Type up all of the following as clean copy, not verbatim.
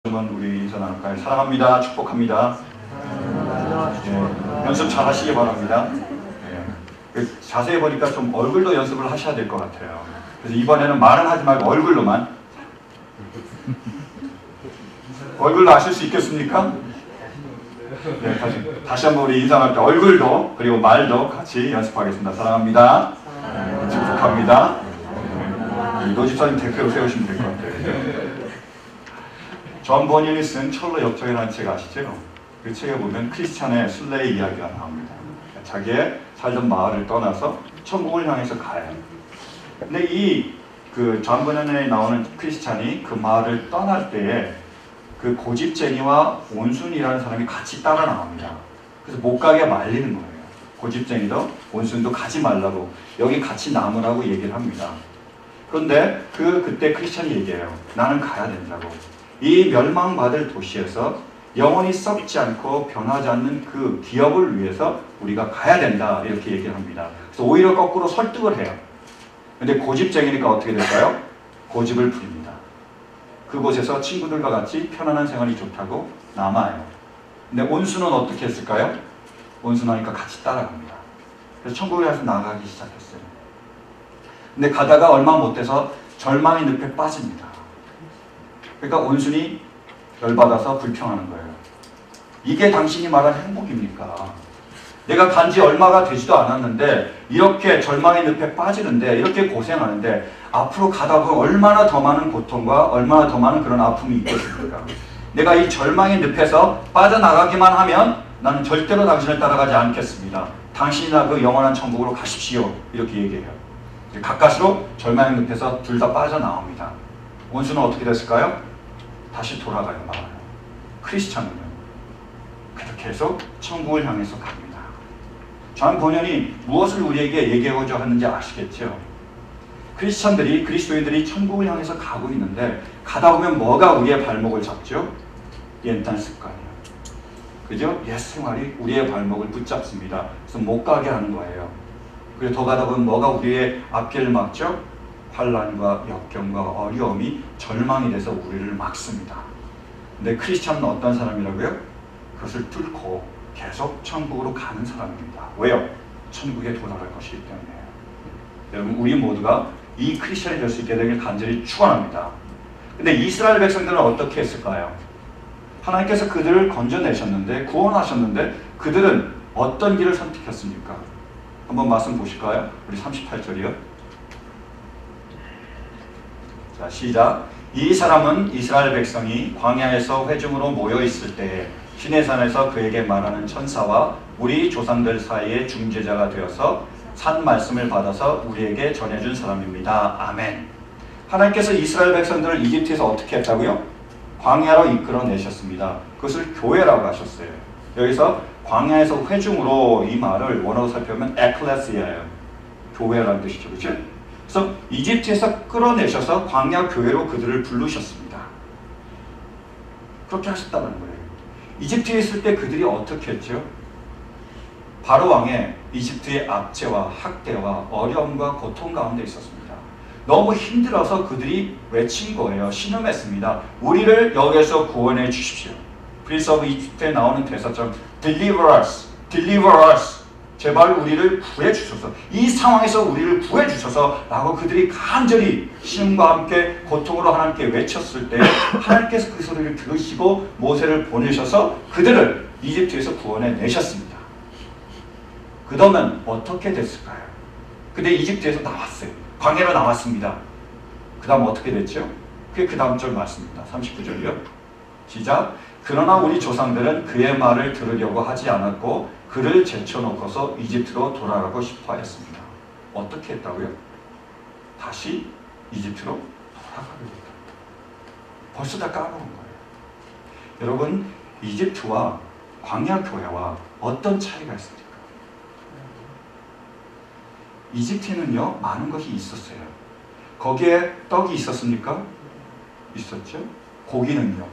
우리 인사 나눌까요? 사랑합니다. 축복합니다. 연습 잘 하시기 바랍니다. 자세히 보니까 좀 얼굴도 연습을 하셔야 될 것 같아요. 그래서 이번에는 말은 하지 말고 얼굴로만. 얼굴로 하실 수 있겠습니까? 네, 다시 한번 우리 인사할 때 얼굴도 그리고 말도 같이 연습하겠습니다. 사랑합니다. 축복합니다. 노집사님 대표로 세우시면 될 것 같아요. 존 버니언이 쓴 철로 역정이라는 책 아시죠? 그 책에 보면 크리스찬의 순례의 이야기가 나옵니다. 자기의 살던 마을을 떠나서 천국을 향해서 가요. 근데 존 버니언에 나오는 크리스찬이 그 마을을 떠날 때에 그 고집쟁이와 온순이라는 사람이 같이 따라 나옵니다. 그래서 못 가게 말리는 거예요. 고집쟁이도 온순도 가지 말라고, 여기 같이 남으라고 얘기를 합니다. 그런데 그때 크리스찬이 얘기해요. 나는 가야 된다고. 이 멸망받을 도시에서 영원히 썩지 않고 변하지 않는 그 기업을 위해서 우리가 가야 된다, 이렇게 얘기를 합니다. 그래서 오히려 거꾸로 설득을 해요. 근데 고집쟁이니까 어떻게 될까요? 고집을 부립니다. 그곳에서 친구들과 같이 편안한 생활이 좋다고 남아요. 근데 온수는 어떻게 했을까요? 온순하니까 같이 따라갑니다. 그래서 천국에 가서 나가기 시작했어요. 근데 가다가 얼마 못 돼서 절망의 늪에 빠집니다. 그러니까 온순이 열받아서 불평하는 거예요. 이게 당신이 말한 행복입니까? 내가 간지 얼마가 되지도 않았는데 이렇게 절망의 늪에 빠지는데, 이렇게 고생하는데 앞으로 가다 보면 얼마나 더 많은 고통과 얼마나 더 많은 그런 아픔이 있겠습니까? 내가 이 절망의 늪에서 빠져나가기만 하면 나는 절대로 당신을 따라가지 않겠습니다. 당신이나 그 영원한 천국으로 가십시오, 이렇게 얘기해요. 가까스로 절망의 늪에서 둘 다 빠져나옵니다. 온수는 어떻게 됐을까요? 다시 돌아가요, 말아요. 크리스찬은요, 그렇게 해서 천국을 향해서 갑니다. 존 버니언이 무엇을 우리에게 얘기하고자 하는지 아시겠죠? 크리스찬들이, 그리스도인들이 천국을 향해서 가고 있는데 가다 보면 뭐가 우리의 발목을 잡죠? 옛날 습관이에요. 그죠? 옛 생활이 우리의 발목을 붙잡습니다. 그래서 못 가게 하는 거예요. 그리고 더 가다 보면 뭐가 우리의 앞길을 막죠? 환난과 역경과 어려움이 절망이 돼서 우리를 막습니다. 근데 크리스찬은 어떤 사람이라고요? 그것을 뚫고 계속 천국으로 가는 사람입니다. 왜요? 천국에 도달할 것이기 때문에. 여러분, 우리 모두가 이 크리스찬이 될 수 있게 되길 간절히 축원합니다. 근데 이스라엘 백성들은 어떻게 했을까요? 하나님께서 그들을 건져내셨는데, 구원하셨는데 그들은 어떤 길을 선택했습니까? 한번 말씀 보실까요? 우리 38절이요. 자, 시작. 이 사람은 이스라엘 백성이 광야에서 회중으로 모여있을 때에 시내산에서 그에게 말하는 천사와 우리 조상들 사이의 중재자가 되어서 산 말씀을 받아서 우리에게 전해준 사람입니다. 아멘. 하나님께서 이스라엘 백성들을 이집트에서 어떻게 했다고요? 광야로 이끌어내셨습니다. 그것을 교회라고 하셨어요. 여기서 광야에서 회중으로, 이 말을 원어로 살펴보면 에클레시아예요. 교회라는 뜻이죠. 그렇죠? 그래서 이집트에서 끌어내셔서 광야 교회로 그들을 부르셨습니다. 그렇게 하셨다는 거예요. 이집트에 있을 때 그들이 어떻게 했죠? 바로 왕의 이집트의 압제와 학대와 어려움과 고통 가운데 있었습니다. 너무 힘들어서 그들이 외친 거예요. 신음했습니다. 우리를 여기에서 구원해 주십시오. 프린스 오브 이집트에 나오는 대사처럼 Deliver us, deliver us. 제발 우리를 구해 주소서. 이 상황에서 우리를 구해 주소서 라고 그들이 간절히 신음과 함께 고통으로 하나님께 외쳤을 때 하나님께서 그 소리를 들으시고 모세를 보내셔서 그들을 이집트에서 구원해 내셨습니다. 그러면 어떻게 됐을까요? 근데 이집트에서 나왔어요. 광야로 나왔습니다. 그 다음 어떻게 됐죠? 그게 그 다음 절 말씀입니다. 39절이요. 시작. 그러나 우리 조상들은 그의 말을 들으려고 하지 않았고 그를 제쳐놓고서 이집트로 돌아가고 싶어 했습니다. 어떻게 했다고요? 다시 이집트로 돌아가게 됐다. 벌써 다 까먹은 거예요. 여러분, 이집트와 광야 교회와 어떤 차이가 있습니까? 이집트는요, 많은 것이 있었어요. 거기에 떡이 있었습니까? 있었죠. 고기는요?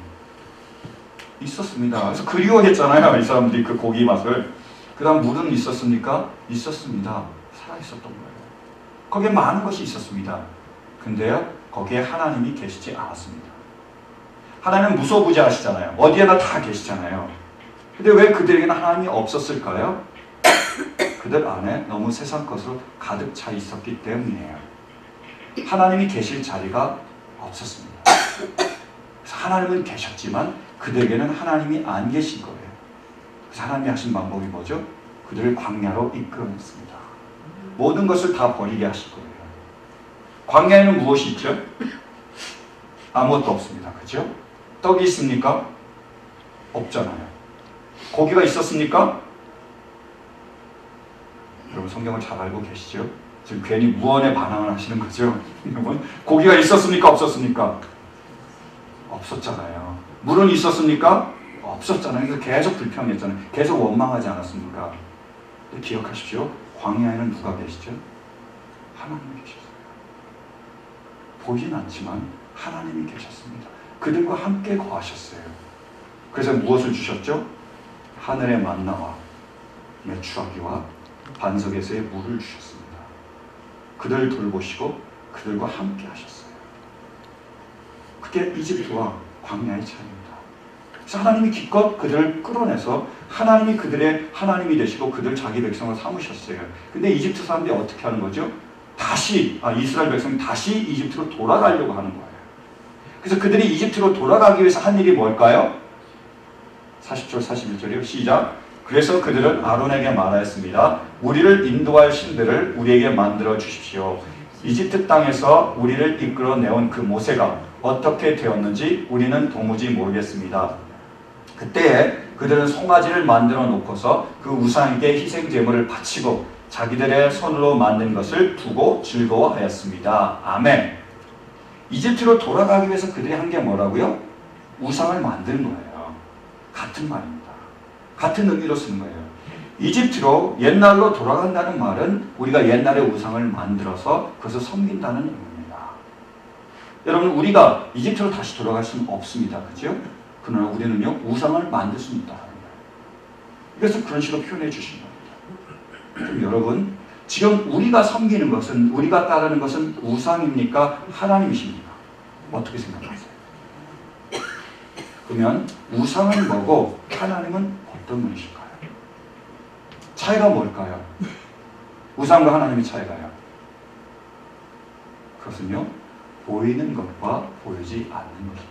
있었습니다. 그래서 그리워했잖아요, 이 사람들이 그 고기 맛을. 그 다음 물은 있었습니까? 있었습니다. 살아있었던 거예요. 거기에 많은 것이 있었습니다. 근데요, 거기에 하나님이 계시지 않았습니다. 하나님은 무소부재하시잖아요. 어디에나 다 계시잖아요. 근데 왜 그들에게는 하나님이 없었을까요? 그들 안에 너무 세상 것으로 가득 차 있었기 때문이에요. 하나님이 계실 자리가 없었습니다. 그래서 하나님은 계셨지만 그들에게는 하나님이 안 계신 거예요. 그래서 하나님이 하신 방법이 뭐죠? 그들을 광야로 이끌어냈습니다. 모든 것을 다 버리게 하실 거예요. 광야에는 무엇이 있죠? 아무것도 없습니다. 그죠? 떡이 있습니까? 없잖아요. 고기가 있었습니까? 여러분 성경을 잘 알고 계시죠? 지금 괜히 무언에 반항을 하시는 거죠? 여러분 고기가 있었습니까? 없었습니까? 없었잖아요. 물은 있었습니까? 없었잖아요. 그래서 계속 불평했잖아요. 계속 원망하지 않았습니까? 근데 기억하십시오. 광야에는 누가 계시죠? 하나님이 계셨어요. 보이진 않지만 하나님이 계셨습니다. 그들과 함께 거하셨어요. 그래서 무엇을 주셨죠? 하늘의 만나와 메추라기와 반석에서의 물을 주셨습니다. 그들을 돌보시고 그들과 함께 하셨어요. 그게 이집트와 광야의 차이입니다. 그래서 하나님이 기껏 그들을 끌어내서 하나님이 그들의 하나님이 되시고 그들 자기 백성을 삼으셨어요. 근데 이집트 사람들이 어떻게 하는 거죠? 이스라엘 백성이 다시 이집트로 돌아가려고 하는 거예요. 그래서 그들이 이집트로 돌아가기 위해서 한 일이 뭘까요? 40절 41절이요. 시작. 그래서 그들은 아론에게 말하였습니다. 우리를 인도할 신들을 우리에게 만들어 주십시오. 이집트 땅에서 우리를 이끌어내온 그 모세가 어떻게 되었는지 우리는 도무지 모르겠습니다. 그때에 그들은 송아지를 만들어 놓고서 그 우상에게 희생 제물을 바치고 자기들의 손으로 만든 것을 두고 즐거워하였습니다. 아멘. 이집트로 돌아가기 위해서 그들이 한 게 뭐라고요? 우상을 만드는 거예요. 같은 말입니다. 같은 의미로 쓰는 거예요. 이집트로 옛날로 돌아간다는 말은 우리가 옛날에 우상을 만들어서 그것을 섬긴다는 의미입니다. 여러분 우리가 이집트로 다시 돌아갈 수는 없습니다. 그죠? 그러나 우리는요 우상을 만들 수 있다. 그래서 그런 식으로 표현해 주신 겁니다. 그럼 여러분 지금 우리가 섬기는 것은 우리가 따르는 것은 우상입니까? 하나님이십니까? 어떻게 생각하세요? 그러면 우상은 뭐고 하나님은 어떤 분이실까요? 차이가 뭘까요? 우상과 하나님의 차이가요. 그것은요 보이는 것과 보이지 않는 것입니다.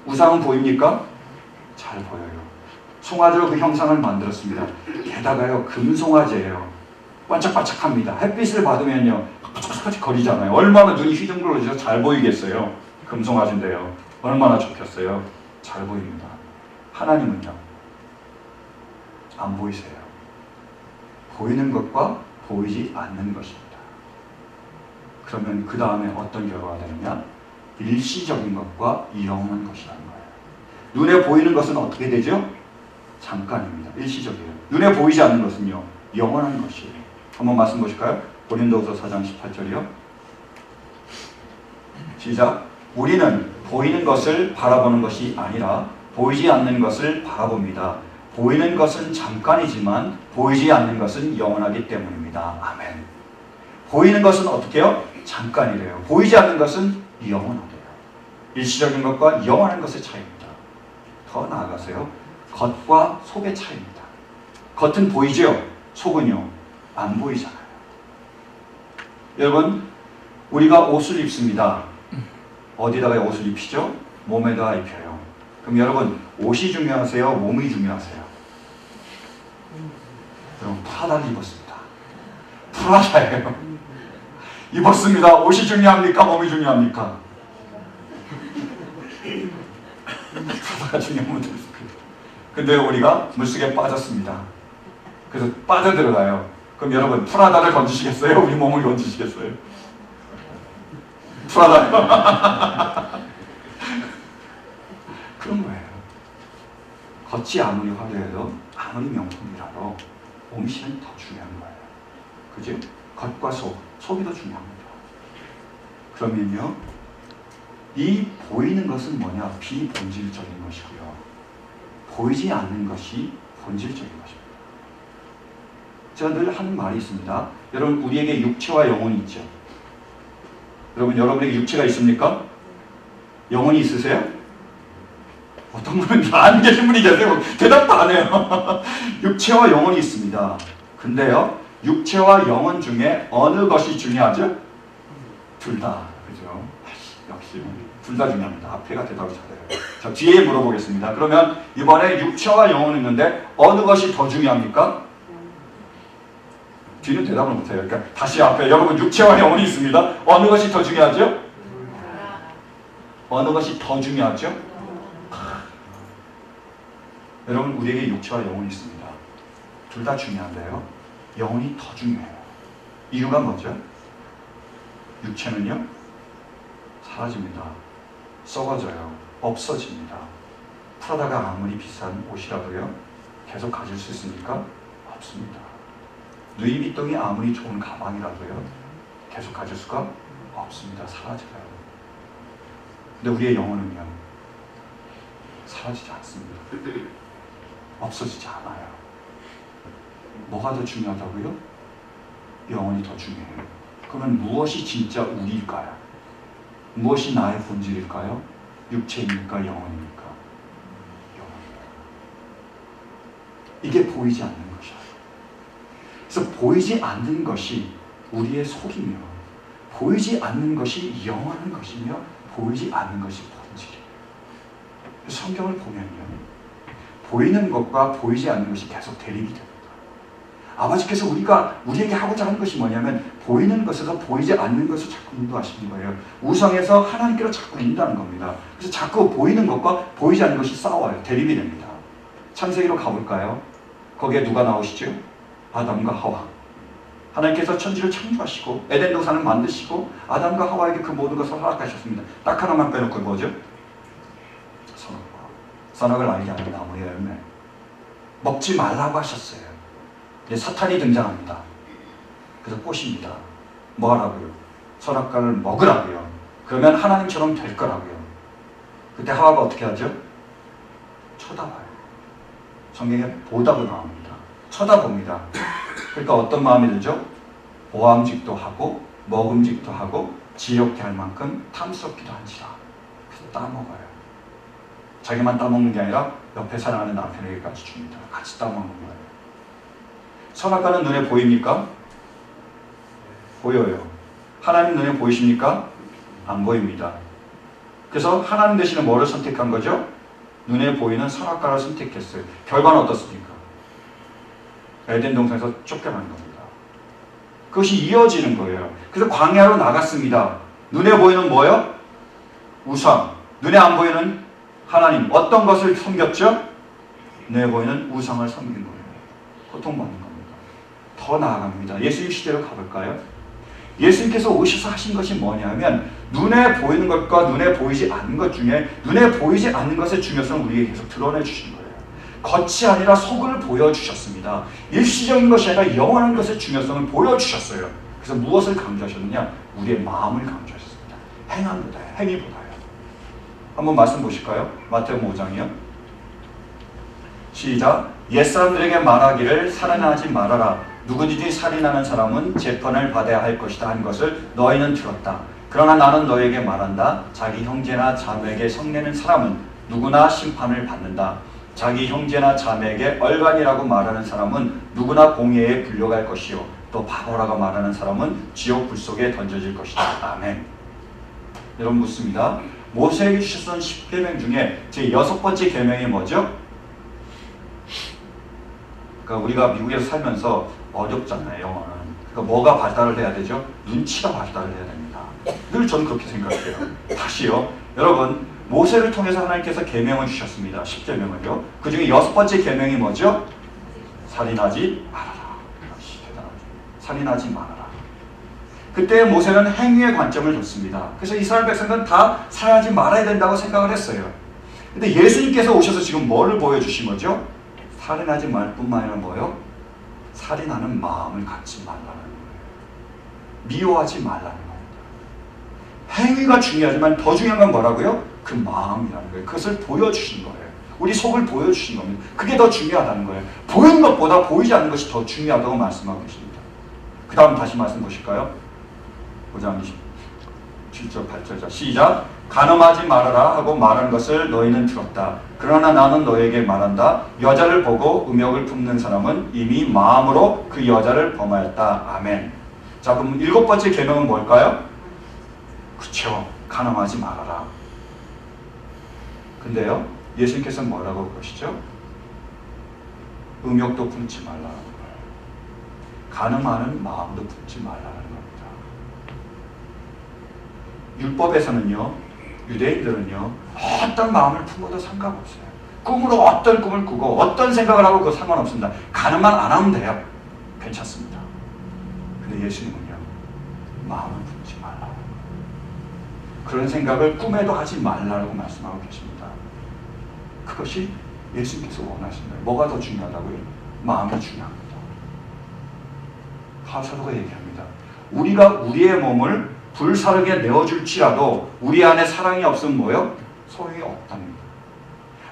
우상은 보입니까? 잘 보여요. 송아지로 그 형상을 만들었습니다. 게다가요 금송아지예요. 반짝반짝합니다. 햇빛을 받으면요 반짝반짝 거리잖아요. 얼마나 눈이 휘둥그러져서 잘 보이겠어요. 금송아지인데요. 얼마나 좋겠어요. 잘 보입니다. 하나님은요 안 보이세요. 보이는 것과 보이지 않는 것입니다. 그러면 그 다음에 어떤 결과가 되느냐? 일시적인 것과 영원한 것이라는 거예요. 눈에 보이는 것은 어떻게 되죠? 잠깐입니다. 일시적이에요. 눈에 보이지 않는 것은요 영원한 것이에요. 한번 말씀 보실까요? 고린도후서 4장 18절이요. 시작. 우리는 보이는 것을 바라보는 것이 아니라 보이지 않는 것을 바라봅니다. 보이는 것은 잠깐이지만 보이지 않는 것은 영원하기 때문입니다. 아멘. 보이는 것은 어떻게 해요? 잠깐이래요. 보이지 않는 것은 영원하대요. 일시적인 것과 영원한 것의 차이입니다. 더 나아가세요. 겉과 속의 차이입니다. 겉은 보이죠? 속은요 안 보이잖아요. 여러분 우리가 옷을 입습니다. 어디다가 옷을 입히죠? 몸에다가 입혀요. 그럼 여러분 옷이 중요하세요? 몸이 중요하세요? 여러분 프라다를 입었습니다. 프라다예요. 입었습니다. 옷이 중요합니까? 몸이 중요합니까? 프라다가 중요한 분들 있어요. 근데 우리가 물속에 빠졌습니다. 그래서 빠져들어가요. 그럼 여러분 프라다를 건지시겠어요? 우리 몸을 건지시겠어요? 프라다. 그런 거예요. 겉이 아무리 화려해도 아무리 명품이라도 몸실은 더 중요한 거예요. 그죠? 겉과 속이 더 중요합니다. 그러면요 이 보이는 것은 뭐냐? 비본질적인 것이고요 보이지 않는 것이 본질적인 것입니다. 제가 늘 하는 말이 있습니다. 여러분 우리에게 육체와 영혼이 있죠. 여러분 여러분에게 육체가 있습니까? 영혼이 있으세요? 어떤 분은 안 계신 분이 계세요. 대답도 안 해요. 육체와 영혼이 있습니다. 근데요, 육체와 영혼 중에 어느 것이 중요하죠? 둘 다. 그죠? 역시 둘 다 중요합니다. 앞에가 대답을 잘해요. 자, 뒤에 물어보겠습니다. 그러면 이번에 육체와 영혼이 있는데 어느 것이 더 중요합니까? 뒤는 대답을 못해요. 그러니까 다시 앞에 여러분 육체와 영혼이 있습니다. 어느 것이 더 중요하죠? 어느 것이 더 중요하죠? 여러분 우리에게 육체와 영혼이 있습니다. 둘 다 중요한데요. 영혼이 더 중요해요. 이유가 뭐죠? 육체는요, 사라집니다. 썩어져요. 없어집니다. 프라다가 아무리 비싼 옷이라도요, 계속 가질 수 있습니까? 없습니다. 루이비통이 아무리 좋은 가방이라도요, 계속 가질 수가 없습니다. 사라져요. 근데 우리의 영혼은요, 사라지지 않습니다. 없어지지 않아요. 뭐가 더 중요하다고요? 영혼이 더 중요해요. 그러면 무엇이 진짜 우리일까요? 무엇이 나의 본질일까요? 육체입니까? 영혼입니까? 영혼입니다. 이게 보이지 않는 것이에요. 그래서 보이지 않는 것이 우리의 속이며 보이지 않는 것이 영원한 것이며 보이지 않는 것이 본질이에요. 성경을 보면요, 보이는 것과 보이지 않는 것이 계속 대립이 됩니다. 아버지께서 우리에게 하고자 하는 것이 뭐냐면 보이는 것에서 보이지 않는 것을 자꾸 인도하시는 거예요. 우상에서 하나님께로 자꾸 인도하는 겁니다. 그래서 자꾸 보이는 것과 보이지 않는 것이 싸워요. 대립이 됩니다. 창세기로 가볼까요? 거기에 누가 나오시죠? 아담과 하와. 하나님께서 천지를 창조하시고 에덴 동산을 만드시고 아담과 하와에게 그 모든 것을 허락하셨습니다. 딱 하나만 빼놓고 뭐죠? 선악을 알게 하는 나무의 열매. 먹지 말라고 하셨어요. 사탄이 등장합니다. 그래서 꼬십니다. 뭐 하라고요? 선악과를 먹으라고요. 그러면 하나님처럼 될 거라고요. 그때 하와가 어떻게 하죠? 쳐다봐요. 성경에 보다고 나옵니다. 쳐다봅니다. 그러니까 어떤 마음이 들죠? 보암직도 하고 먹음직도 하고 지옥게 할 만큼 탐스럽기도 한지라. 그래서 따먹어요. 자기만 따먹는 게 아니라 옆에 사랑하는 남편에게까지 줍니다. 같이 따먹는 거예요. 선악과는 눈에 보입니까? 보여요. 하나님 눈에 보이십니까? 안 보입니다. 그래서 하나님 대신에 뭐를 선택한 거죠? 눈에 보이는 선악과를 선택했어요. 결과는 어떻습니까? 에덴 동산에서 쫓겨나는 겁니다. 그것이 이어지는 거예요. 그래서 광야로 나갔습니다. 눈에 보이는 뭐요? 우상. 눈에 안 보이는 하나님. 어떤 것을 섬겼죠? 눈에 보이는 우상을 섬긴 거예요. 고통받는 겁니다. 더 나아갑니다. 예수님 시대로 가볼까요? 예수님께서 오셔서 하신 것이 뭐냐면 눈에 보이는 것과 눈에 보이지 않는 것 중에 눈에 보이지 않는 것의 중요성을 우리에게 계속 드러내 주신 거예요. 겉이 아니라 속을 보여주셨습니다. 일시적인 것이 아니라 영원한 것의 중요성을 보여주셨어요. 그래서 무엇을 강조하셨느냐? 우리의 마음을 강조하셨습니다. 행위보다요. 한번 말씀 보실까요? 마태복음 5장이요. 시작. 옛사람들에게 말하기를 살인하지 말아라. 누구든지 살인하는 사람은 재판을 받아야 할 것이다 한 것을 너희는 들었다. 그러나 나는 너희에게 말한다. 자기 형제나 자매에게 성내는 사람은 누구나 심판을 받는다. 자기 형제나 자매에게 얼간이라고 말하는 사람은 누구나 공회에 불려갈 것이요 또 바보라고 말하는 사람은 지옥 불 속에 던져질 것이다. 아멘. 여러분 묻습니다. 모세에게 주셨던 10계명 중에 제 6번째 계명이 뭐죠? 그러니까 우리가 미국에서 살면서 어렵잖아요. 영어는. 그러니까 뭐가 발달을 해야 되죠? 눈치가 발달을 해야 됩니다. 늘 저는 그렇게 생각해요. 다시요. 여러분 모세를 통해서 하나님께서 계명을 주셨습니다. 10계명을요. 그 중에 6번째 계명이 뭐죠? 살인하지 말아라. 역시 대단하죠. 살인하지 말아라. 그때 모세는 행위의 관점을 줬습니다. 그래서 이스라엘 백성들은 다 살인하지 말아야 된다고 생각을 했어요. 근데 예수님께서 오셔서 지금 뭐를 보여주신 거죠? 살인하지 말 뿐만 아니라 뭐요? 살인하는 마음을 갖지 말라는 거예요. 미워하지 말라는 겁니다. 행위가 중요하지만 더 중요한 건 뭐라고요? 그 마음이라는 거예요. 그것을 보여주신 거예요. 우리 속을 보여주신 겁니다. 그게 더 중요하다는 거예요. 보이는 것보다 보이지 않는 것이 더 중요하다고 말씀하고 계십니다. 그 다음 다시 말씀 보실까요? 5장 7절 8절 시작. 간음하지 말아라 하고 말한 것을 너희는 들었다. 그러나 나는 너에게 말한다. 여자를 보고 음욕을 품는 사람은 이미 마음으로 그 여자를 범하였다. 아멘. 자, 그럼 7번째 계명은 뭘까요? 그쵸, 간음하지 말아라. 근데요, 예수님께서 뭐라고 그러시죠? 음욕도 품지 말라는 거예요. 간음하는 마음도 품지 말라는 겁니다. 율법에서는요, 유대인들은요, 어떤 마음을 품어도 상관없어요. 꿈으로 어떤 꿈을 꾸고 어떤 생각을 하고 그거 상관없습니다. 간음만 안 하면 돼요. 괜찮습니다. 근데 예수님은요, 마음을 품지 말라고, 그런 생각을 꿈에도 하지 말라고 말씀하고 계십니다. 그것이 예수님께서 원하시는 거예요. 뭐가 더 중요하다고요? 마음이 중요합니다. 사도가 얘기합니다. 우리가 우리의 몸을 불사르게 내어줄지라도 우리 안에 사랑이 없으면 뭐요? 소용이 없답니다.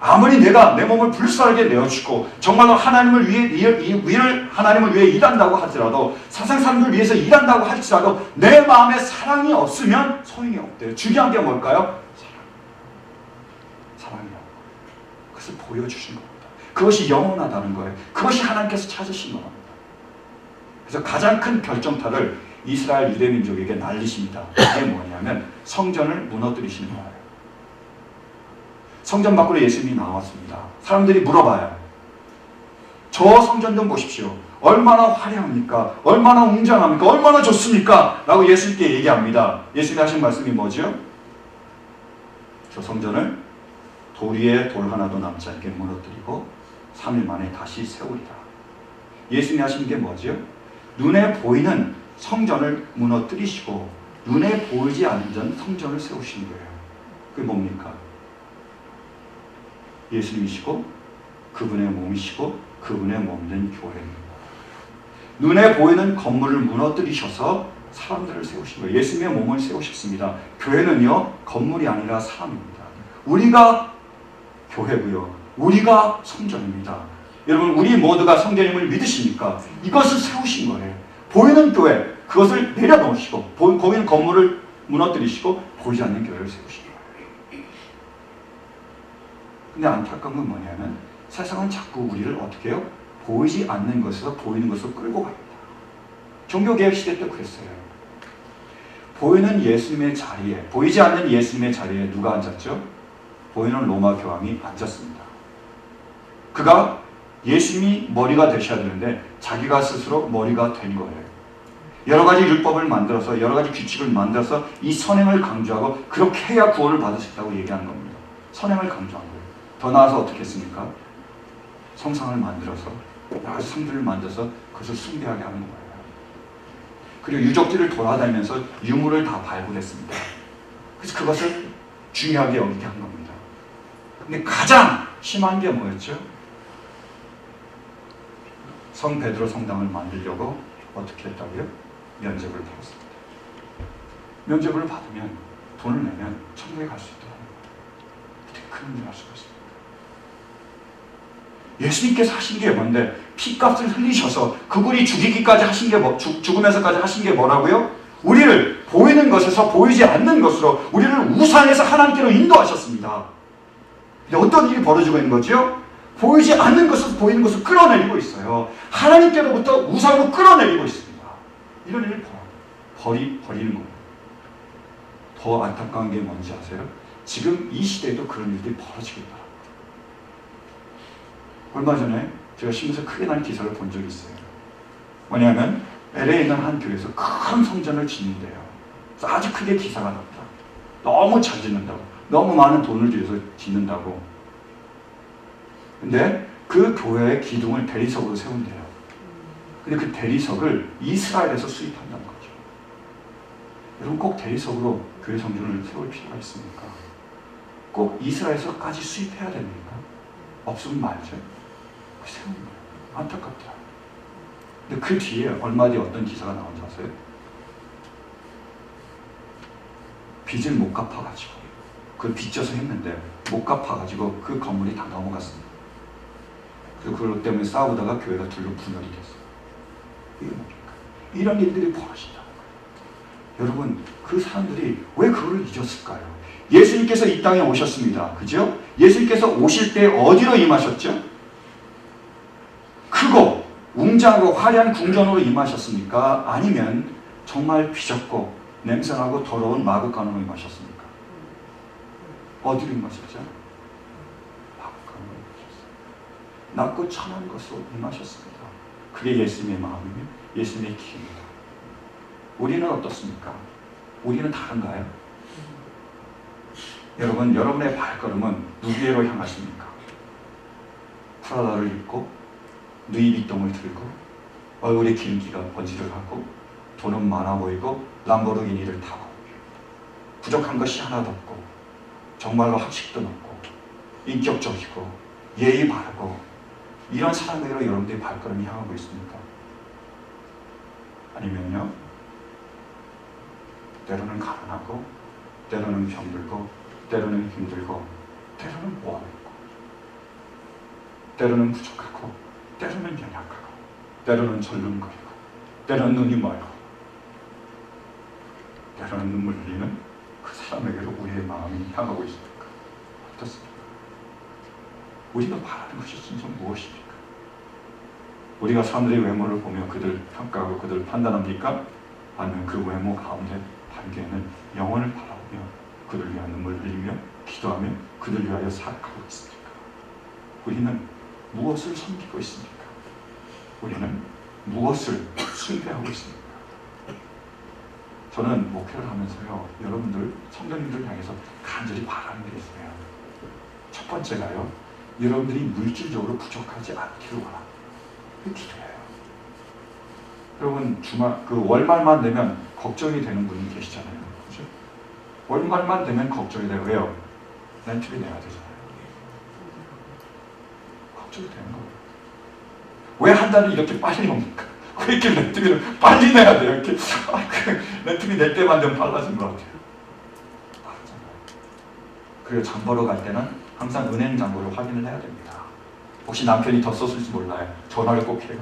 아무리 내가 내 몸을 불사르게 내어주고 정말로 하나님을 위해 일한다고 하더라도, 세상 사람들을 위해서 일한다고 할지라도 내 마음에 사랑이 없으면 소용이 없대요. 중요한 게 뭘까요? 사랑이요. 그것을 보여주신 겁니다. 그것이 영원하다는 거예요. 그것이 하나님께서 찾으신 겁니다. 그래서 가장 큰 결정타를 이스라엘 유대민족에게 날리십니다. 그게 뭐냐면 성전을 무너뜨리시는 거예요. 성전 밖으로 예수님이 나왔습니다. 사람들이 물어봐요. 저 성전 좀 보십시오. 얼마나 화려합니까? 얼마나 웅장합니까? 얼마나 좋습니까? 라고 예수님께 얘기합니다. 예수님이 하신 말씀이 뭐죠? 저 성전을 돌 위에 돌 하나도 남지 않게 무너뜨리고 3일 만에 다시 세우리라. 예수님이 하신 게 뭐죠? 눈에 보이는 성전을 무너뜨리시고 눈에 보이지 않는 성전을 세우신 거예요. 그게 뭡니까? 예수님이시고 그분의 몸이시고 그분의 몸된 교회입니다. 눈에 보이는 건물을 무너뜨리셔서 사람들을 세우신 거예요. 예수님의 몸을 세우셨습니다. 교회는요, 건물이 아니라 사람입니다. 우리가 교회고요, 우리가 성전입니다. 여러분, 우리 모두가 성전임을 믿으십니까? 이것을 세우신 거예요. 보이는 교회, 그것을 내려놓으시고 보이는 건물을 무너뜨리시고 보이지 않는 교회를 세우신 거예요. 근데 안타까운 건 뭐냐면 세상은 자꾸 우리를 어떻게 해요? 보이지 않는 것에서 보이는 것으로 끌고 갑니다. 종교개혁 시대 때 그랬어요. 보이는 예수님의 자리에, 보이지 않는 예수님의 자리에 누가 앉았죠? 보이는 로마 교황이 앉았습니다. 그가 예수님이 머리가 되셔야 되는데 자기가 스스로 머리가 된 거예요. 여러 가지 율법을 만들어서, 여러 가지 규칙을 만들어서 이 선행을 강조하고 그렇게 해야 구원을 받을 수 있다고 얘기하는 겁니다. 선행을 강조한 거예요. 더 나아서 어떻게 했습니까? 성상을 만들어서, 여러 가지 상들을 만들어서 그것을 숭배하게 하는 거예요. 그리고 유적지를 돌아다니면서 유물을 다 발굴했습니다. 그래서 그것을 중요하게 여기게 한 겁니다. 근데 가장 심한 게 뭐였죠? 성 베드로 성당을 만들려고 어떻게 했다고요? 면접을 받았습니다. 면접을 받으면, 돈을 내면 천국에 갈 수 있다는 거예요. 어떻게 그런 일을 할 수가 있습니까? 예수님께서 하신 게 뭔데? 피값을 흘리셔서 그분이 죽이기까지 하신 게 죽으면서까지 하신 게 뭐라고요? 우리를 보이는 것에서 보이지 않는 것으로, 우리를 우상에서 하나님께로 인도하셨습니다. 근데 어떤 일이 벌어지고 있는 거죠? 보이지 않는 것을 보이는 것을 끌어내리고 있어요. 하나님께로부터 우상으로 끌어내리고 있습니다. 이런 일을 버리는 거예요. 더 안타까운 게 뭔지 아세요? 지금 이 시대에도 그런 일들이 벌어지고 있다. 얼마 전에 제가 신문에서 크게 난 기사를 본 적이 있어요. 뭐냐면 LA에 있는 한 교회에서 큰 성전을 짓는데요. 아주 크게 기사가 났다. 너무 잘 짓는다고, 너무 많은 돈을 들여서 짓는다고. 근데 그 교회의 기둥을 대리석으로 세운대요. 근데 그 대리석을 이스라엘에서 수입한다는 거죠. 여러분, 꼭 대리석으로 교회 성전을 세울 필요가 있습니까? 꼭 이스라엘에서까지 수입해야 됩니까? 없으면 말죠. 세우는 거예요. 안타깝다. 근데 그 뒤에 얼마 뒤에 어떤 기사가 나온지 아세요? 빚을 못 갚아가지고, 그걸 빚져서 했는데 못 갚아가지고 그 건물이 다 넘어갔습니다. 그래서 그것 때문에 싸우다가 교회가 둘로 분열이 됐어요. 이게 뭡니까? 이런 일들이 벌어진다는 거예요. 여러분, 그 사람들이 왜 그걸 잊었을까요? 예수님께서 이 땅에 오셨습니다. 그죠? 예수님께서 오실 때 어디로 임하셨죠? 크고 웅장하고 화려한 궁전으로 임하셨습니까? 아니면 정말 비좁고 냄새나고 더러운 마구간으로 임하셨습니까? 어디로 임하셨죠? 마구간으로 임하셨어요. 낮고 천한 것으로 임하셨습니다. 그게 예수님의 마음이며 예수님의 길입니다. 우리는 어떻습니까? 우리는 다른가요? 여러분, 여러분의 발걸음은 누구에로 향하십니까? 프라다를 입고 누이비통을 들고 얼굴에 기름기가 번지를 하고 돈은 많아 보이고 람보르기니를 타고 부족한 것이 하나도 없고 정말로 학식도 높고 인격적이고 예의 바르고 이런 사람들로 여러분들의 발걸음이 향하고 있습니까? 아니면요, 때로는 가난하고 때로는 병들고 때로는 힘들고 때로는 모함있고 때로는 부족하고 때로는 연약하고 때로는 절름거리고 때로는 눈이 멀고 때로는 눈물 흘리는 그 사람에게로 우리의 마음이 향하고 있습니까? 어떻습니까? 우리가 바라는 것이 진짜 무엇입니까? 우리가 사람들의 외모를 보며 그들 평가하고 그들 판단합니까? 아니면 그 외모 가운데 담겨있는 영혼을 바라보며 그들 위하여 눈물 흘리며 기도하며 그들 위하여 살아가고 있습니까? 우리는 무엇을 섬기고 있습니까? 우리는 무엇을 숭배하고 있습니까? 저는 목회를 하면서요, 여러분들, 성도님들 향해서 간절히 바라는 게 있어요. 첫 번째가요, 여러분들이 물질적으로 부족하지 않기를 원합니다. 그 기도예요. 여러분, 월말만 되면 걱정이 되는 분이 계시잖아요. 그죠? 월말만 되면 걱정이 돼요. 왜요? 렌트비 내야 되잖아요. 걱정이 되는 거예요. 왜 한 달이 이렇게 빨리 옵니까? 왜 이렇게 렌트비를 빨리 내야 돼요? 이렇게 렌트비 낼 때만 되면 빨라진 것 같아요. 그리고 장 보러 갈 때는 항상 은행 잔고를 확인을 해야 됩니다. 혹시 남편이 더 썼을지 몰라요. 전화를 꼭 해요.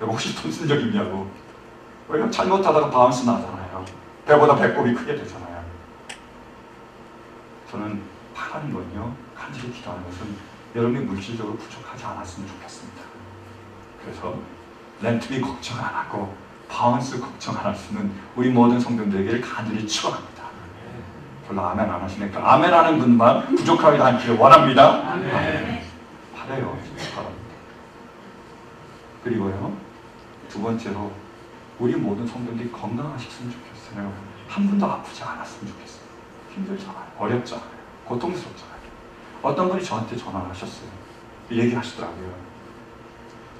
여보, 혹시 돈 쓴 적 있냐고. 왜냐면 잘못하다가 바운스 나잖아요. 배보다 배꼽이 크게 되잖아요. 저는 바라는 건요, 간절히 기도하는 것은 여러분이 물질적으로 부족하지 않았으면 좋겠습니다. 그래서 렌트비 걱정 안 하고 바운스 걱정 안 할 수 있는 우리 모든 성도들에게 간절히 축원합니다. 별로 아멘 안 하시니까 아멘 하는 분만 부족하지 않기를 원합니다. 아멘. 바라요. 바랍니다. 그리고요, 두 번째로 우리 모든 성도들이 건강하셨으면 좋겠어요. 한 분도 아프지 않았으면 좋겠어요. 힘들잖아요. 어렵잖아요. 고통스럽잖아요. 어떤 분이 저한테 전화를 하셨어요. 얘기하시더라고요.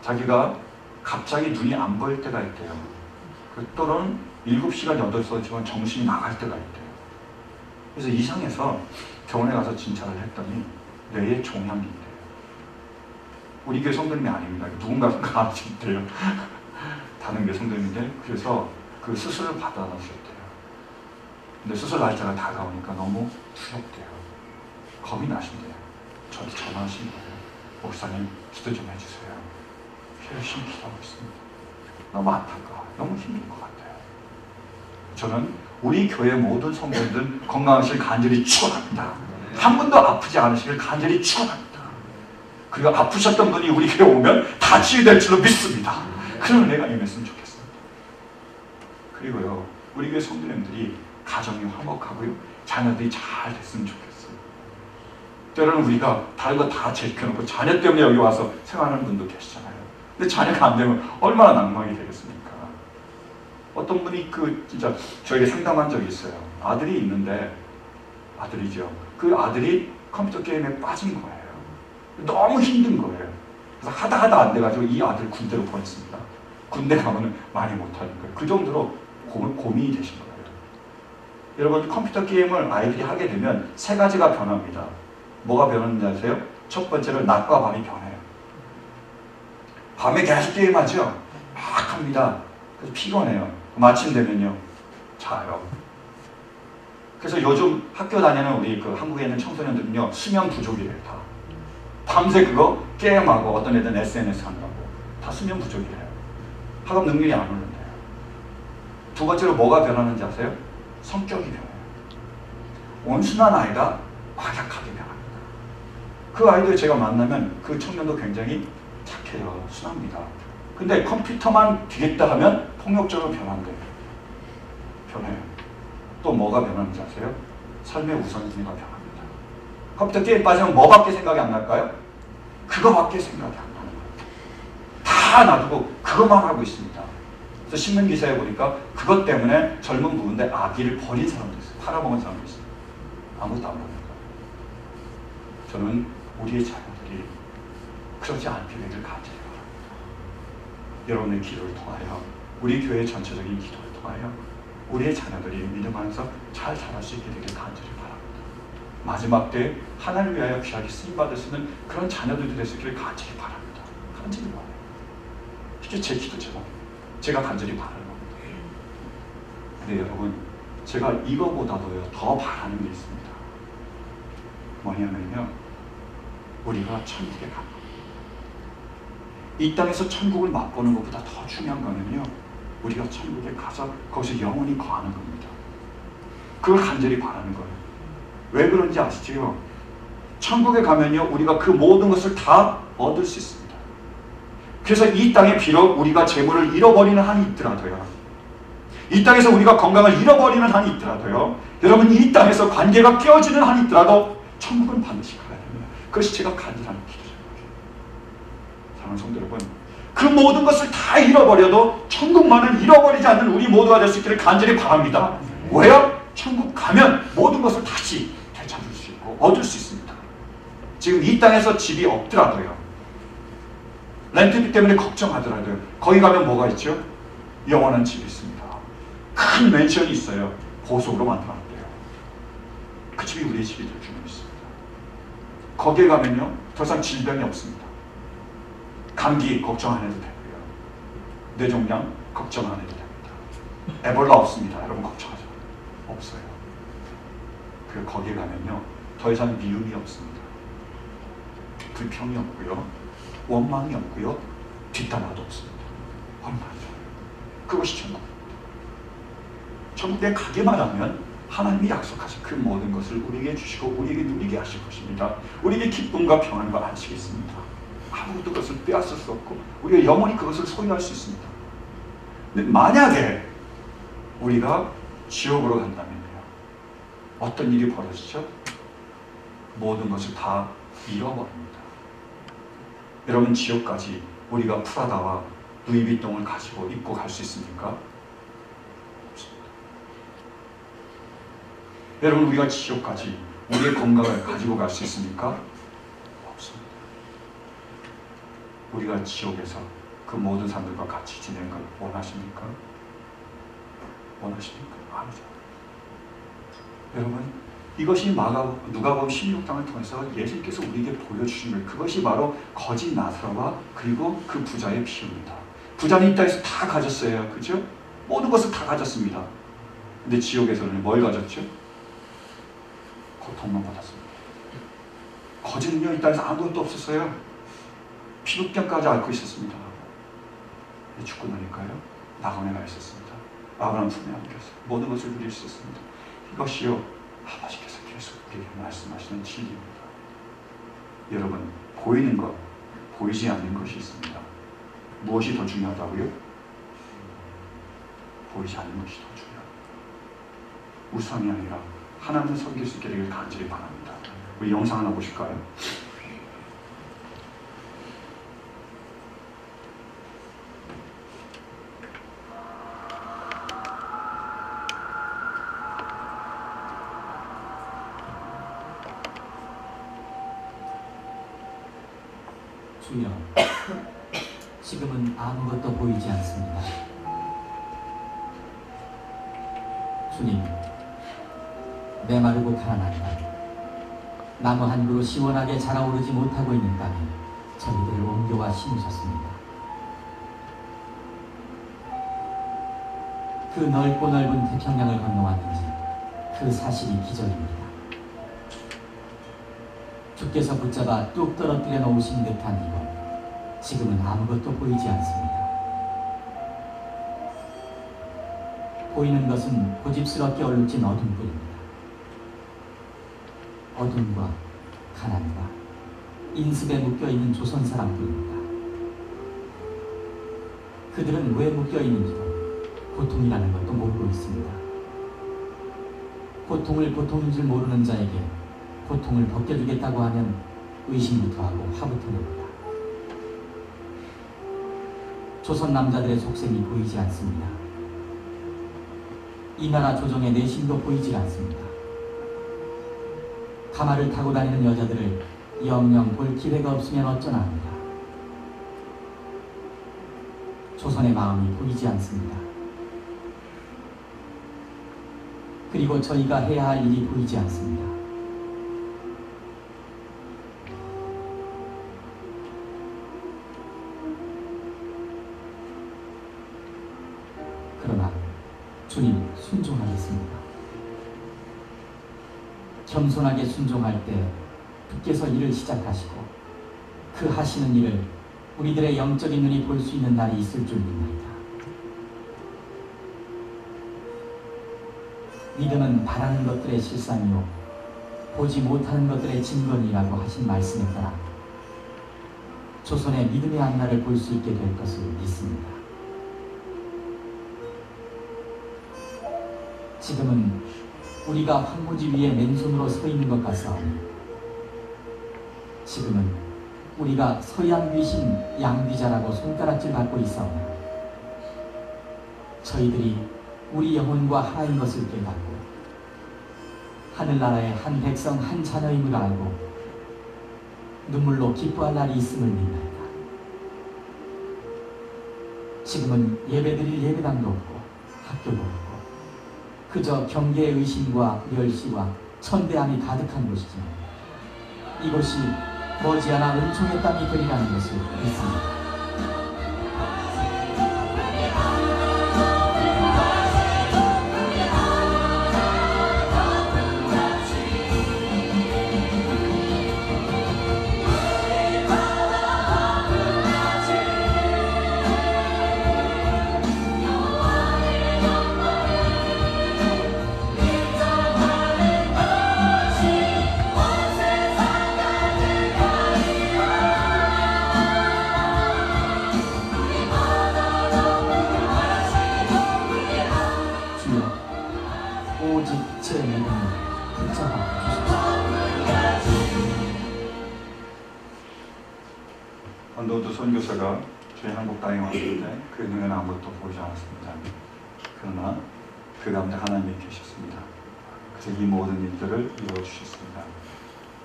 자기가 갑자기 눈이 안 보일 때가 있대요. 또는 7시간, 8시간 정신이 나갈 때가 있대요. 그래서 이상해서 병원에 가서 진찰을 했더니 뇌에 종양이 있대요. 우리 교회 성도님이 아닙니다. 누군가가 가르친대요. 다른 교회 성도님인데, 그래서 그 수술을 받아놨었대요. 근데 수술 날짜가 다가오니까 너무 두렵대요. 겁이 나신대요. 저한테 전화하신 거예요. 목사님, 기도 좀 해주세요. 열심히 기도하고 있습니다. 너무 안타까워요. 너무 힘든 것 같아요. 저는 우리 교회 모든 성도들 건강하시길 간절히 축원합니다. 한 분도 아프지 않으시길 간절히 축원합니다. 그리고 아프셨던 분이 우리 교회 오면 다 치유될 줄로 믿습니다. 그런 은혜가 임했으면 좋겠습니다. 그리고요, 우리 교회 성도님들이 가정이 화목하고요, 자녀들이 잘 됐으면 좋겠어요. 때로는 우리가 다른 거 다 제껴놓고 자녀 때문에 여기 와서 생활하는 분도 계시잖아요. 근데 자녀가 안 되면 얼마나 낭망이 되겠습니까? 어떤 분이 진짜 저에게 상담한 적이 있어요. 아들이 있는데, 아들이죠. 그 아들이 컴퓨터 게임에 빠진 거예요. 너무 힘든 거예요. 그래서 하다 안 돼가지고 이 아들 군대로 보냈습니다. 군대 가면은 많이 못하는 거예요. 그 정도로 고민이 되신 거예요. 여러분, 컴퓨터 게임을 아이들이 하게 되면 세 가지가 변합니다. 뭐가 변하는지 아세요? 첫 번째는 낮과 밤이 변해요. 밤에 계속 게임하죠? 막 합니다. 그래서 피곤해요. 마침 되면요, 자요. 그래서 요즘 학교 다니는 우리 한국에 있는 청소년들은요, 수면 부족이래요. 다 밤새 그거 게임하고, 어떤 애들은 SNS 한다고. 다 수면 부족이래요. 학업 능력이 안 오른대요. 두 번째로 뭐가 변하는지 아세요? 성격이 변해요. 온순한 아이가 과격하게 변합니다. 그 아이들 제가 만나면 그 청년도 굉장히 착해요. 순합니다. 근데 컴퓨터만 되겠다 하면 폭력적으로 변한대요. 변해요. 또 뭐가 변하는지 아세요? 삶의 우선순위가 변합니다. 컴퓨터 게임 빠지면 뭐밖에 생각이 안 날까요? 그거밖에 생각이 안 나는 거예요. 다 놔두고 그것만 하고 있습니다. 그래서 신문 기사에 보니까 그것 때문에 젊은 부부인데 아기를 버린 사람도 있어요. 팔아먹은 사람도 있어요. 아무것도 안 보니까. 저는 우리의 자녀들이 그렇지 않게 되길 간절히 바랍니다. 여러분의 기도를 통하여, 우리 교회 전체적인 기도를 통하여 우리의 자녀들이 믿음 안에서 잘 자랄 수 있게 되길 간절히 바랍니다. 마지막 때에 하나님을 위하여 귀하게 쓰임받을 수 있는 그런 자녀들이 될 수 있기를 간절히 바랍니다. 간절히 바라요. 이게 제 기도 제목입니다. 제가 간절히 바라는 겁니다. 근데 여러분, 제가 이거보다도요 더 바라는 게 있습니다. 뭐냐면요, 우리가 천국에 가는 겁니다. 이 땅에서 천국을 맛보는 것보다 더 중요한 거는요, 우리가 천국에 가서 거기서 영원히 거하는 겁니다. 그걸 간절히 바라는 거예요. 왜 그런지 아시죠? 천국에 가면요, 우리가 그 모든 것을 다 얻을 수 있습니다. 그래서 이 땅에 비록 우리가 재물을 잃어버리는 한이 있더라도요, 이 땅에서 우리가 건강을 잃어버리는 한이 있더라도요, 여러분 이 땅에서 관계가 깨어지는 한이 있더라도 천국은 반드시 가야 됩니다. 그것이 제가 간절한 기도입니다. 사랑하는 성도 여러분, 그 모든 것을 다 잃어버려도 천국만은 잃어버리지 않는 우리 모두가 될 수 있기를 간절히 바랍니다. 왜요? 천국 가면 모든 것을 다시 되찾을 수 있고 얻을 수 있습니다. 지금 이 땅에서 집이 없더라도요, 렌트비 때문에 걱정하더라도요, 거기 가면 뭐가 있죠? 영원한 집이 있습니다. 큰 맨션이 있어요. 보석으로 만들어놨대요. 그 집이 우리의 집이 될 줄 믿습니다. 거기에 가면요, 더 이상 질병이 없습니다. 감기 걱정 안 해도 되고요, 뇌종양 걱정 안 해도 됩니다. 에볼라 없습니다. 여러분 걱정하지 마세요. 없어요. 그리고 거기에 가면요, 더 이상 미움이 없습니다. 불평이 없고요, 원망이 없고요, 뒷담화도 없습니다. 얼마나 좋아요. 그것이 천국입니다. 천국에 가기만 하면 하나님이 약속하신 그 모든 것을 우리에게 주시고 우리에게 누리게 하실 것입니다. 우리에게 기쁨과 평안과 안식이 있습니다. 아무것도 그것을 빼앗을 수 없고 우리가 영원히 그것을 소유할 수 있습니다. 근데 만약에 우리가 지옥으로 간다면요, 어떤 일이 벌어지죠? 모든 것을 다 잃어버립니다. 여러분, 지옥까지 우리가 프라다와 루이비통을 가지고 입고 갈 수 있습니까? 없습니다. 여러분, 우리가 지옥까지 우리의 건강을 가지고 갈 수 있습니까? 없습니다. 우리가 지옥에서 그 모든 사람들과 같이 지내는 걸 원하십니까? 원하십니까? 아니죠. 여러분, 이것이 누가복음 16장을 통해서 예수님께서 우리에게 보여주신 것, 그것이 바로 거짓 나사로와 그리고 그 부자의 비유입니다. 부자는 이 땅에서 다 가졌어요. 그죠? 모든 것을 다 가졌습니다. 근데 지옥에서는 뭘 가졌죠? 고통만 받았습니다. 거짓은요, 이 땅에서 아무것도 없었어요. 피부병까지 앓고 있었습니다. 죽고 나니까요, 낙원에 가 있었습니다. 아브라함 품에 안겼어요. 모든 것을 누릴 수 있었습니다. 이것이요, 아버지께서 계속 우리에게 말씀하시는 진리입니다. 여러분, 보이는 것, 보이지 않는 것이 있습니다. 무엇이 더 중요하다고요? 보이지 않는 것이 더 중요합니다. 우상이 아니라 하나님을 섬길 수 있게 되길 간절히 바랍니다. 우리 영상 하나 보실까요? 주여, 지금은 아무것도 보이지 않습니다. 주님, 메마르고 가난한 땅, 나무 한 그루 시원하게 자라오르지 못하고 있는 땅에 저희들을 옮겨와 심으셨습니다. 그 넓고 넓은 태평양을 건너왔는지 그 사실이 기적입니다. 주께서 붙잡아 뚝 떨어뜨려 놓으신 듯한 이곳, 지금은 아무것도 보이지 않습니다. 보이는 것은 고집스럽게 얼룩진 어둠뿐입니다. 어둠과 가난과 인습에 묶여있는 조선 사람들입니다. 그들은 왜 묶여있는지도 고통이라는 것도 모르고 있습니다. 고통을 고통인 줄 모르는 자에게 고통을 벗겨주겠다고 하면 의심부터 하고 화부터 냅니다. 조선 남자들의 속셈이 보이지 않습니다. 이 나라 조정의 내심도 보이질 않습니다. 가마를 타고 다니는 여자들을 영영 볼 기회가 없으면 어쩌나 합니다. 조선의 마음이 보이지 않습니다. 그리고 저희가 해야 할 일이 보이지 않습니다. 그러나 주님 순종하겠습니다. 겸손하게 순종할 때 주께서 일을 시작하시고 그 하시는 일을 우리들의 영적인 눈이 볼 수 있는 날이 있을 줄 믿나이다. 믿음은 바라는 것들의 실상이요 보지 못하는 것들의 증거니라고 하신 말씀에 따라 조선의 믿음의 앞날을 볼 수 있게 될 것을 믿습니다. 지금은 우리가 황무지 위에 맨손으로 서 있는 것 같사오니 지금은 우리가 서양 귀신 양귀자라고 손가락질 받고 있사오나 저희들이 우리 영혼과 하나인 것을 깨닫고 하늘나라의 한 백성 한 자녀임을 알고 눈물로 기뻐할 날이 있음을 믿나이다. 지금은 예배드릴 예배당도 없고 학교도 없고 그저 경계의 의심과 멸시와 천대함이 가득한 곳이지만 이곳이 머지않아 은총의 땅이 되리라는 것을 믿습니다. 오직 제 믿음을 붙잡아 주십시오. 언더우드 선교사가 저희 한국 땅에 왔는데 그 눈에는 아무것도 보이지 않았습니다. 그러나 그 가운데 하나님이 계셨습니다. 그래서 이 모든 일들을 이루어주셨습니다.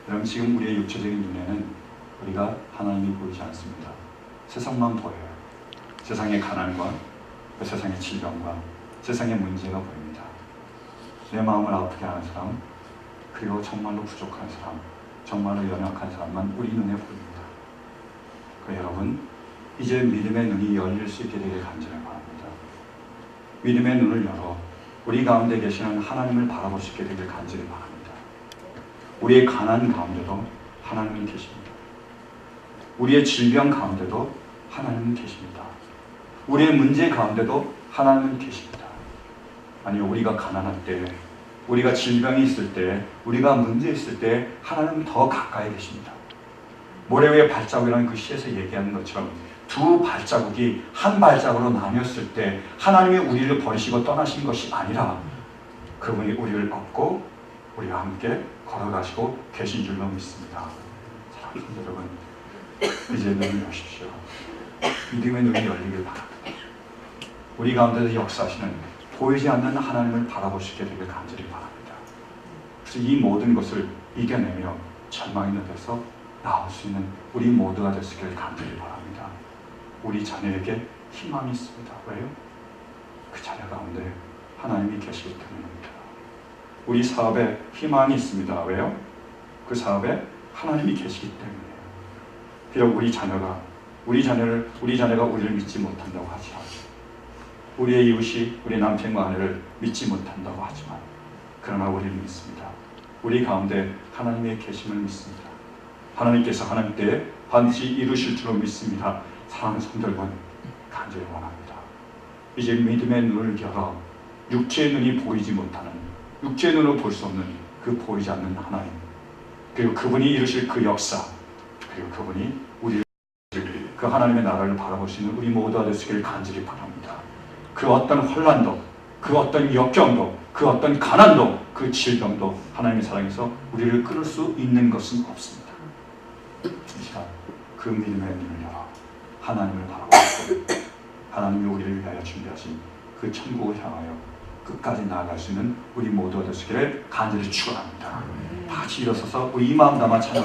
여러분 지금 우리의 육체적인 눈에는 우리가 하나님이 보이지 않습니다. 세상만 보여요. 세상의 가난과 그 세상의 질병과 세상의 문제가 보입니다. 내 마음을 아프게 하는 사람, 그리고 정말로 부족한 사람, 정말로 연약한 사람만 우리 눈에 보입니다. 여러분, 이제 믿음의 눈이 열릴 수 있게 되길 간절히 바랍니다. 믿음의 눈을 열어 우리 가운데 계시는 하나님을 바라볼 수 있게 되길 간절히 바랍니다. 우리의 가난 가운데도 하나님은 계십니다. 우리의 질병 가운데도 하나님은 계십니다. 우리의 문제 가운데도 하나님은 계십니다. 아니, 우리가 가난할 때, 우리가 질병이 있을 때, 우리가 문제 있을 때 하나님은 더 가까이 계십니다. 모래 위에 발자국이라는 그 시에서 얘기하는 것처럼 두 발자국이 한 발자국으로 나뉘었을 때 하나님이 우리를 버리시고 떠나신 것이 아니라 그분이 우리를 업고 우리와 함께 걸어가시고 계신 줄로 믿습니다. 사랑하는 여러분, 이제 눈을 여십시오. 믿음의 눈이 열리길 바랍니다. 우리 가운데서 역사하시는 보이지 않는 하나님을 바라볼 수 있게 되길 간절히 바랍니다. 그래서 이 모든 것을 이겨내며 절망 있는 데서 나올 수 있는 우리 모두가 될 수 있기를 간절히 바랍니다. 우리 자녀에게 희망이 있습니다. 왜요? 그 자녀 가운데 하나님이 계시기 때문입니다. 우리 사업에 희망이 있습니다. 왜요? 그 사업에 하나님이 계시기 때문이에요. 비록 우리 자녀가 우리를 믿지 못한다고 하지만, 우리의 이웃이 우리 남편과 아내를 믿지 못한다고 하지만, 그러나 우리는 믿습니다. 우리 가운데 하나님의 계심을 믿습니다. 하나님께서 하나님 때에 반드시 이루실 줄로 믿습니다. 사랑하는 성도 여러분, 간절히 원합니다. 이제 믿음의 눈을 열어 육체의 눈이 보이지 못하는, 육체의 눈으로 볼 수 없는 그 보이지 않는 하나님, 그리고 그분이 이루실 그 역사, 그리고 그분이 우리를 그 하나님의 나라를 바라볼 수 있는 우리 모두가 되시기를 간절히 바랍니다. 그 어떤 혼란도, 그 어떤 역경도, 그 어떤 가난도, 그 질병도 하나님의 사랑에서 우리를 끊을 수 있는 것은 없습니다. 이 시간 그 믿음의 눈을 열어 하나님을 바라보고 하나님이 우리를 위하여 준비하신 그 천국을 향하여 끝까지 나아갈 수 있는 우리 모두가 되시기를 간절히 축원합니다. 다 같이 일어서서 우리 이 마음 담아 찬양